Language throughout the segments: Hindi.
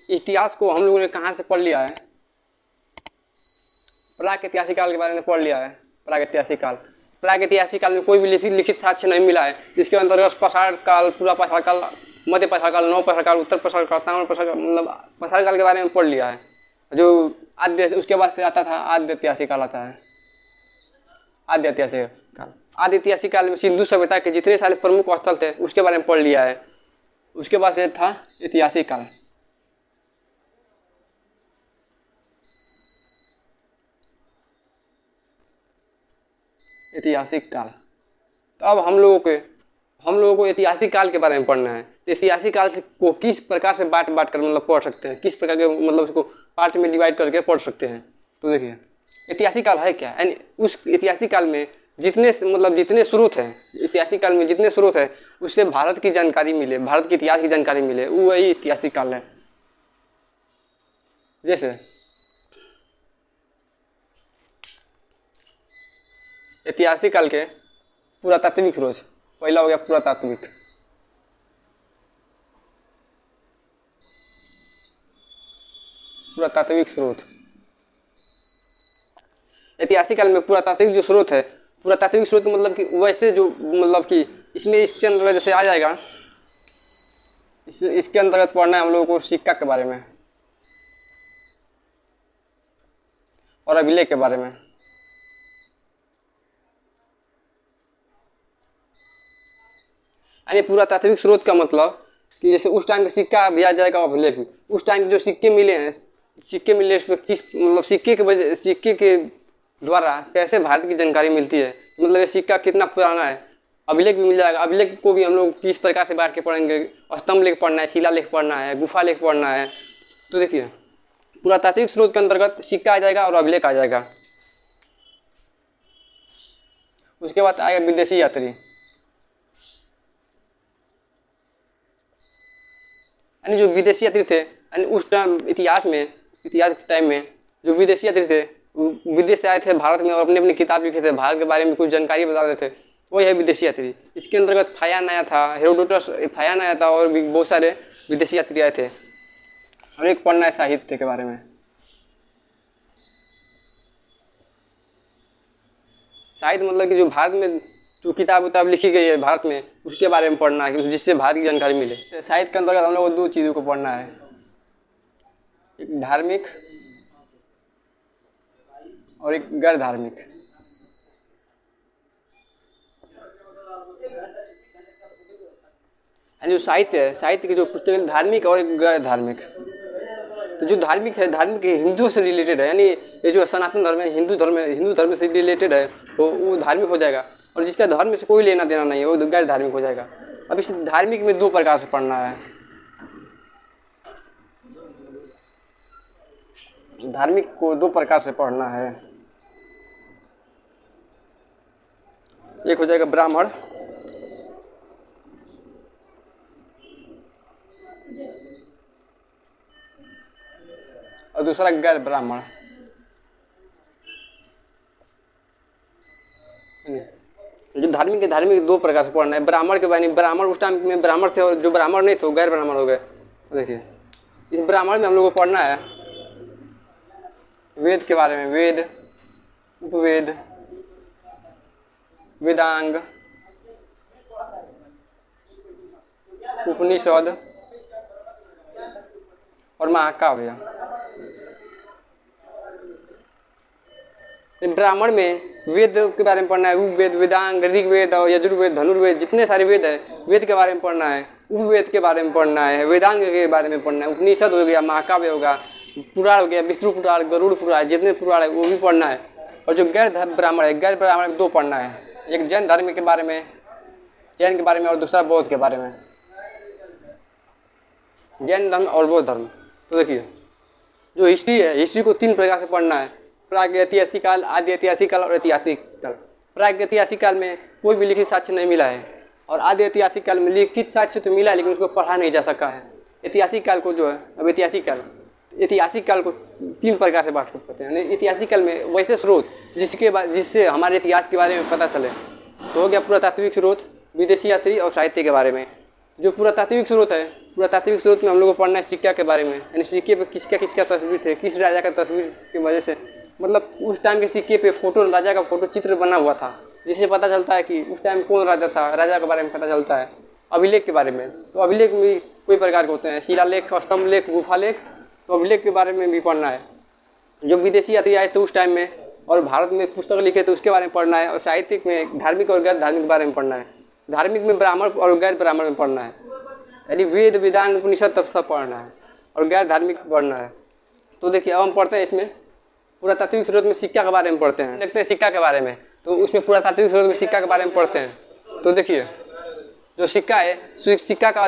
इतिहास को हम लोगों ने कहाँ से पढ़ लिया है? प्रागैतिहासिक काल के बारे में पढ़ लिया है। प्रागैतिहासिक काल, प्रागैतिहासिक काल में कोई भी लिखित साक्ष्य नहीं मिला है, जिसके अंतर्गत पाषाण काल, पूरा पाषाण काल, मध्य पाषाण काल, नव पाषाण काल, उत्तर पाषाण काल, ताम्र पाषाण काल, मतलब पाषाण काल के बारे में पढ़ लिया है। जो आद्य, उसके बाद से आता था आद्य ऐतिहासिक काल आता है। आद्य ऐतिहासिक काल, आद्य ऐतिहासिक काल में सिंधु सभ्यता के जितने सारे प्रमुख स्थल थे उसके बारे में पढ़ लिया है। उसके बाद से था ऐतिहासिक काल। ऐतिहासिक काल, तो अब हम लोगों को ऐतिहासिक काल के बारे में पढ़ना है। तो ऐतिहासिक काल से को किस प्रकार से बांट कर मतलब पढ़ सकते हैं, किस प्रकार के मतलब उसको पार्ट में डिवाइड करके पढ़ सकते हैं। तो देखिए ऐतिहासिक काल है क्या, यानी उस ऐतिहासिक काल में जितने स्रोत हैं, ऐतिहासिक काल में जितने स्रोत हैं उससे भारत की जानकारी मिले, भारत के इतिहास की जानकारी मिले, वही ऐतिहासिक काल है। जैसे ऐतिहासिक काल के पुरातात्विक स्रोत, पहला हो गया पुरातात्विक। पुरातात्विक स्रोत, ऐतिहासिक काल में पुरातात्विक जो स्रोत है, पुरातात्विक स्रोत मतलब कि वैसे जो मतलब कि इसमें इसके अंदर जैसे आ जाएगा, इसके अंतर्गत पढ़ना है हम लोगों को सिक्का के बारे में और अभिलेख के बारे में। यानी पुरातात्विक स्रोत का मतलब कि जैसे उस टाइम का सिक्का भी आ जाएगा, अभिलेख भी। उस टाइम के जो सिक्के मिले हैं, इस पर किस मतलब सिक्के के द्वारा कैसे भारत की जानकारी मिलती है, मतलब ये सिक्का कितना पुराना है, अभिलेख भी मिल जाएगा। अभिलेख को भी हम लोग किस प्रकार से बांट के पढ़ेंगे, स्तंभ लेख पढ़ना है, शिला लेख पढ़ना है, गुफा लेख पढ़ना है। तो देखिए पुरातात्विक स्रोत के अंतर्गत सिक्का आ जाएगा और अभिलेख आ जाएगा। उसके बाद आएगा विदेशी यात्री, यानी जो विदेशी यात्री थे, यानी उस टाइम इतिहास के टाइम में जो विदेशी यात्री थे, विदेश से आए थे भारत में और अपनी अपनी किताब लिखे थे, भारत के बारे में कुछ जानकारी बता रहे थे, वही है विदेशी यात्री। इसके अंतर्गत फायान आया था, हेरोडोटस फायान आया था, और भी बहुत सारे विदेशी यात्री आए थे। और एक पढ़ना है साहित्य के बारे में। साहित्य मतलब कि जो भारत में जो किताब लिखी गई है भारत में, उसके बारे में पढ़ना है, जिससे भारत की जानकारी मिले। साहित्य के अंतर्गत हम लोग को दो चीज़ों को पढ़ना है, एक धार्मिक और एक गैर धार्मिक। जो साहित्य है, साहित्य की जो पुस्तक धार्मिक और एक गैर धार्मिक। तो जो धार्मिक है, धार्मिक हिंदुओं से रिलेटेड है, यानी ये जो सनातन धर्म है, हिंदू धर्म से रिलेटेड है, वो धार्मिक हो जाएगा। और जिसका धर्म से कोई लेना देना नहीं है वो गैर धार्मिक हो जाएगा। अब इस धार्मिक में दो प्रकार से पढ़ना है। धार्मिक को दो प्रकार से पढ़ना है, एक हो जाएगा ब्राह्मण और दूसरा गैर ब्राह्मण। जो धार्मिक दो प्रकार से पढ़ना है। ब्राह्मण के बारे में, ब्राह्मण उस टाइम में ब्राह्मण थे और जो ब्राह्मण नहीं थे वो गैर ब्राह्मण हो गए। देखिए इस ब्राह्मण में हम लोग को पढ़ना है वेद के बारे में, वेद, उपवेद, वेदांग, उपनिषद और महाकाव्य। ब्राह्मण में वेद के बारे में पढ़ना है, उपवेद, वेदांग, ऋग्वेद और यजुर्वेद, धनुर्वेद, जितने सारे वेद है वेद के बारे में पढ़ना है, उपवेद के बारे में पढ़ना है, वेदांग के बारे में पढ़ना है, उपनिषद हो गया, महाकाव्य होगा, पुराण हो गया, विष्णु पुराण, गरुड़ पुराण, जितने पुराण है वो भी पढ़ना है। और जो गैर ब्राह्मण है, गैर ब्राह्मण दो पढ़ना है, एक जैन धर्म के बारे में, जैन के बारे में, और दूसरा बौद्ध के बारे में, जैन धर्म और बौद्ध धर्म। तो देखिए जो हिस्ट्री है, हिस्ट्री को तीन प्रकार से पढ़ना है, प्रागैतिहासिक काल, आद्य ऐतिहासिक काल और ऐतिहासिक काल। प्रागैतिहासिक काल में कोई भी लिखित साक्ष्य नहीं मिला है, और आद्य ऐतिहासिक काल में लिखित साक्ष्य तो मिला है लेकिन उसको पढ़ा नहीं जा सका है। ऐतिहासिक काल को जो है, अब ऐतिहासिक काल को तीन प्रकार से बांट सकते हैं। ऐतिहासिक काल में वैसे स्रोत जिससे हमारे इतिहास के बारे में पता चले, तो हो गया पुरातात्विक स्रोत, विदेशी यात्री और साहित्य के बारे में। जो पुरातात्विक स्रोत है पुरातात्विक स्रोत में हम लोग को पढ़ना है सिक्का के बारे में, यानी सिक्के पे किसका किसका तस्वीर थे, किस राजा का तस्वीर की वजह से, मतलब उस टाइम के सिक्के पे फोटो, राजा का फोटो चित्र बना हुआ था, जिससे पता चलता है कि उस टाइम कौन राजा था, राजा के बारे में पता चलता है। अभिलेख के बारे में, तो अभिलेख भी कोई प्रकार के होते हैं, शिलालेख, स्तंभ लेख, गुफा लेख, तो अभिलेख के बारे में भी पढ़ना है। जो विदेशी यात्री आए थे उस टाइम में और भारत में पुस्तक लिखे थे उसके बारे में पढ़ना है। और साहित्यिक में धार्मिक और गैर धार्मिक के बारे में पढ़ना है। धार्मिक में ब्राह्मण और गैर ब्राह्मण में पढ़ना है, यानी वेद वेदांग उपनिषद तब सब पढ़ना है और गैर धार्मिक पढ़ना है। तो देखिए अब हम पढ़ते हैं इसमें पुरातात्विक स्रोत में सिक्का के बारे में पढ़ते हैं। देखते हैं सिक्का के बारे में, तो उसमें पुरातात्विक स्रोत में सिक्का के बारे में पढ़ते हैं। तो देखिए जो सिक्का है, सिक्का का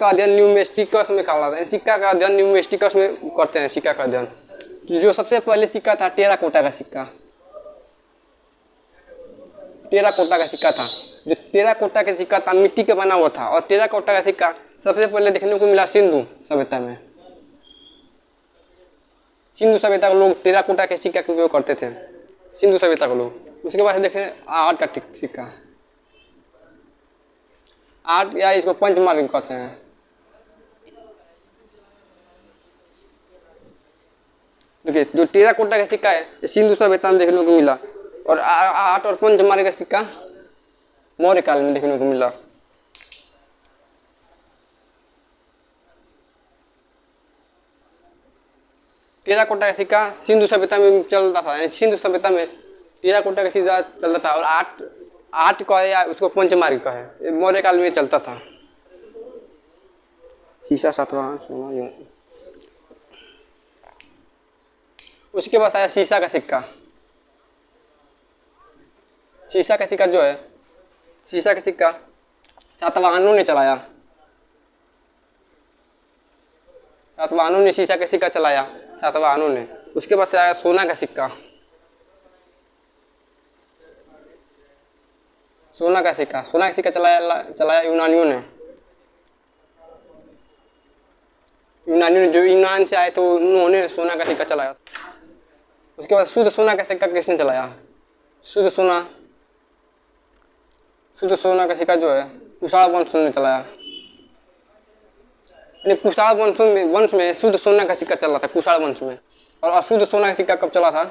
अध्ययन न्यूमेस्टिकस में कहा जाता है। सिक्का का अध्ययन न्यूमेस्टिकस में करते हैं। सिक्का का अध्ययन जो सबसे पहले सिक्का था टेराकोटा का सिक्का, टेराकोटा का सिक्का था। जो टेराकोटा का सिक्का था मिट्टी का बना हुआ था, और टेराकोटा का सिक्का सबसे पहले देखने को मिला सिंधु सभ्यता में। सिंधु सभ्यता के लोग टेराकोटा के सिक्का का उपयोग करते थे, सिंधु सभ्यता के लोग। उसके बाद देखें आर्ट का सिक्का, आर्ट या इसको पंचमार्ग कहते हैं। देखिए जो टेराकोटा का सिक्का है सिंधु सभ्यता में देखने को मिला, और आर्ट और पंचमार्ग का सिक्का मौर्य काल में देखने को मिला। टेराकोटा का सिक्का सिंधु सभ्यता में चलता था, यानी सिंधु सभ्यता में टेराकोटा का सिक्का चलता था, और आर्ट का या उसको पंचमार्ग का है मौर्य काल में चलता था। शीशा सातवाहन सोना। उसके बाद आया शीशा का सिक्का। शीशा का सिक्का जो है, शीशा का सिक्का सातवाहनों ने चलाया, सातवाहनों ने शीशा का सिक्का चलाया, सातवाहनों ने। उसके बाद आया सोना का सिक्का, सोना का सिक्का, सोना का सिक्का चलाया यूनानियों ने। यूनानियों ने जो यूनान से आए थे उन्होंने सोना का सिक्का चलाया। उसके बाद शुद्ध सोना का सिक्का किसने चलाया? शुद्ध सोना का सिक्का जो है कुषाण वंश ने चलाया। यानी कुषाण वंश में शुद्ध सोना का सिक्का चला था, कुषाण वंश में। और अशुद्ध सोना का सिक्का कब चला था?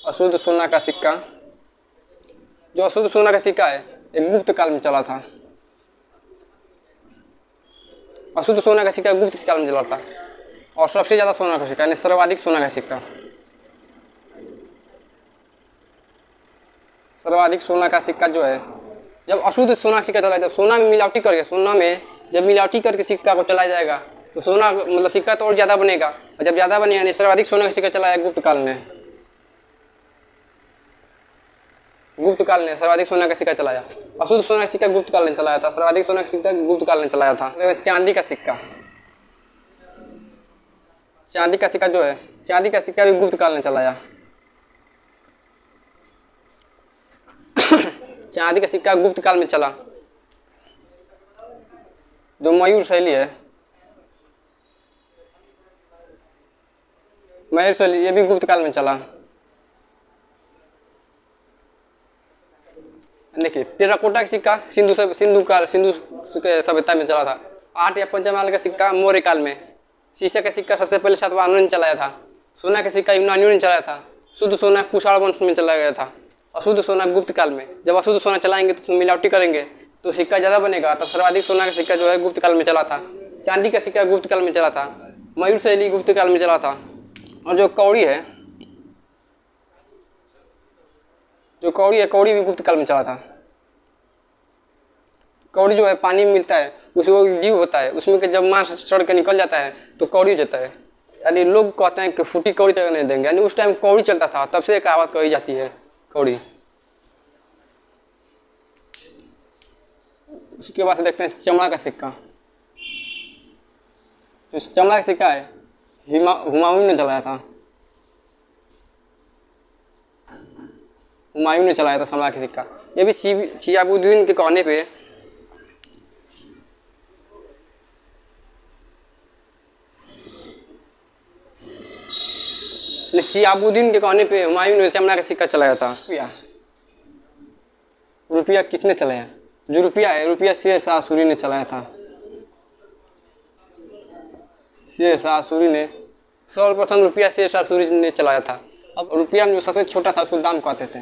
अशुद्ध सोना का सिक्का, जो अशुद्ध सोना का सिक्का है एक गुप्त काल में चला था। अशुद्ध सोना का सिक्का गुप्त काल में चला था। और सबसे ज्यादा सोना का सिक्का यानी सर्वाधिक सोना का सिक्का, सर्वाधिक सोना का सिक्का जो है, जब अशुद्ध सोना का सिक्का चलाया, जब सोना में मिलावटी करके, सोना में जब मिलावटी करके सिक्का को चलाया जाएगा तो सोना मतलब सिक्का तो और ज्यादा बनेगा, और जब ज्यादा बनेगा यानी सर्वाधिक सोना का सिक्का चलाया गुप्त काल ने। गुप्त काल ने सर्वाधिक सोना का सिक्का चलाया। अशुद्ध सोना का सिक्का गुप्त काल ने चलाया था, सर्वाधिक सोना का सिक्का गुप्त काल ने चलाया था। चांदी का सिक्का, चांदी का सिक्का जो है, चांदी का सिक्का भी गुप्त काल ने चलाया। चांदी का सिक्का गुप्त काल में चला। जो मयूर शैली है, मयूर शैली, ये भी गुप्त काल में चला। देखिए टेराकोटा का सिक्का सिंधु सभ्यता में चला था। आर्ट या पंचमार्ग का सिक्का मौर्य काल में। शीशा का सिक्का सबसे पहले सातवाहनों ने चलाया था। सोना का सिक्का यूनानियों ने चलाया था। शुद्ध सोना कुषाण वंश में चलाया गया था। अशुद्ध सोना गुप्त काल में। जब अशुद्ध सोना चलाएंगे तो मिलावटी करेंगे तो सिक्का ज्यादा बनेगा, तो सर्वाधिक सोना का सिक्का जो है गुप्त काल में चला था। चांदी का सिक्का गुप्त काल में चला था। मयूर शैली गुप्त काल में चला था। और जो कौड़ी है, कौड़ी भी गुप्त काल में चला था। कौड़ी जो है पानी में मिलता है, उसमें जीव होता है, उसमें जब मांस सड़ के निकल जाता है तो कौड़ी हो जाता है। यानी लोग कहते हैं कि फूटी कौड़ी तक नहीं देंगे, यानी उस टाइम कौड़ी चलता था, तब से कहावत कही जाती है कौड़ी। उसके बाद देखते हैं चमड़ा का सिक्का। जो चमड़ा का सिक्का है हुमायूं ने चलाया था। हुमायूं ने चलाया था चमड़ा का सिक्का। ये भी शिहाबुद्दीन के कहने पे शिहाबुद्दीन के कहने पे हुमायूं ने चमड़ा का सिक्का चलाया था। रुपया किसने चलाया? जो रुपया है, रुपया शेर शाह सूरी ने चलाया था। शेर शाह सूरी ने सर्वप्रथम रुपया शेर शाह सूरी ने चलाया था। अब रुपया में जो सबसे छोटा था उसको दाम कहते थे।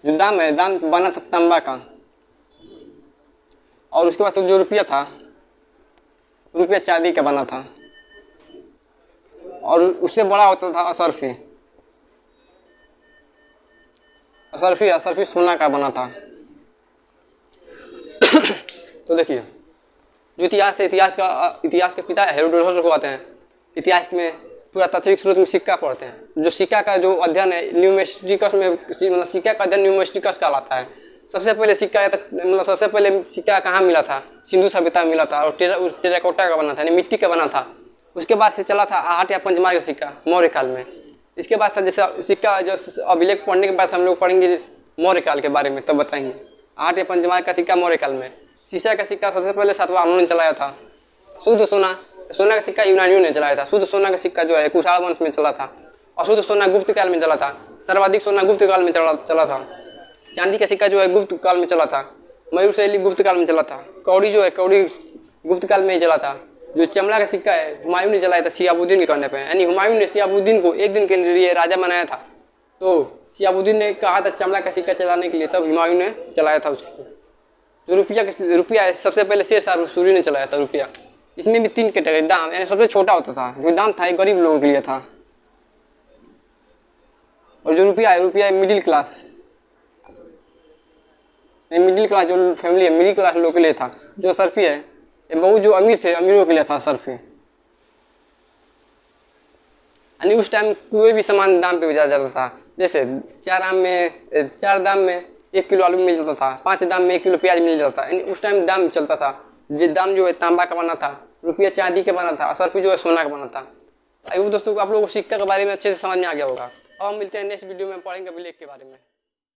जो दाम है, दाम बना था तांबा का। और उसके बाद जो रुपया था, रुपया चांदी का बना था। और उससे बड़ा होता था असरफी। असरफी असरफी सोना का बना था। तो देखिए, जो इतिहास है, इतिहास के पिता हेरोडोटस को कहते हैं। इतिहास में पूरा तात्विक स्रोत में सिक्का पढ़ते हैं। जो सिक्का का जो अध्ययन है न्यूमेस्टिकस में, मतलब सिक्का का अध्ययन न्यूमेस्टिकस कहलाता है। सबसे पहले सिक्का, मतलब सबसे पहले सिक्का कहाँ मिला था? सिंधु सभ्यता में मिला था और टेराकोटा का बना था, यानी मिट्टी का बना था। उसके बाद से चला था आहट या पंचमार का सिक्का मौर्य काल में। इसके बाद से जैसे सिक्का जो अभिलेख पढ़ने के बाद हम लोग पढ़ेंगे मौर्य काल के बारे में, तब बताएंगे। आहट या पंचमार का सिक्का मौर्य काल में। शीशा का सिक्का सबसे पहले सातवाहनों ने चलाया था। शुद्ध सोना, सोना का सिक्का यूनानियों ने चलाया था। शुद्ध सोना का सिक्का जो है कुषाण वंश में चला था। और शुद्ध सोना गुप्त काल में चला था। सर्वाधिक सोना गुप्त काल में चला था। चांदी का सिक्का जो है गुप्त काल में चला था। मयूर शैली गुप्त काल में चला था। कौड़ी जो है, कौड़ी गुप्त काल में ही चला था। जो चमड़ा का सिक्का है हुमायूं ने चलाया था शिहाबुद्दीन के कहने पे, यानी हुमायूं ने शिहाबुद्दीन को एक दिन के लिए राजा बनाया था। तो शिहाबुद्दीन ने कहा था चमड़ा का सिक्का चलाने के लिए, तब हुमायूं ने चलाया था उसको। जो रुपया है सबसे पहले शेर शाह सूरी ने चलाया था रुपया। इसमें भी 3 कैटेगरी। दाम यानी सबसे छोटा होता था। जो दाम था ये गरीब लोगों के लिए था। और जो रुपया है मिडिल क्लास, जो फैमिली है मिडिल क्लास लोगों के लिए था। जो सरफी है ये बहुत जो अमीर थे, अमीरों के लिए था सरफी। यानी उस टाइम कोई भी सामान दाम पे बेचा जाता था। जैसे 4 दाम में 1 किलो आलू मिल जाता था, 5 दाम में 1 किलो प्याज मिल जाता था। यानी उस टाइम दाम चलता था। ये दाम जो है तांबा का बना था, रुपया चांदी का बना था, असरफी जो है सोना का बना था। आई होप दोस्तों आप लोगों को सिक्का के बारे में अच्छे से समझ में आ गया होगा। अब हम मिलते हैं नेक्स्ट वीडियो में, पढ़ेंगे अभिलेख के बारे में।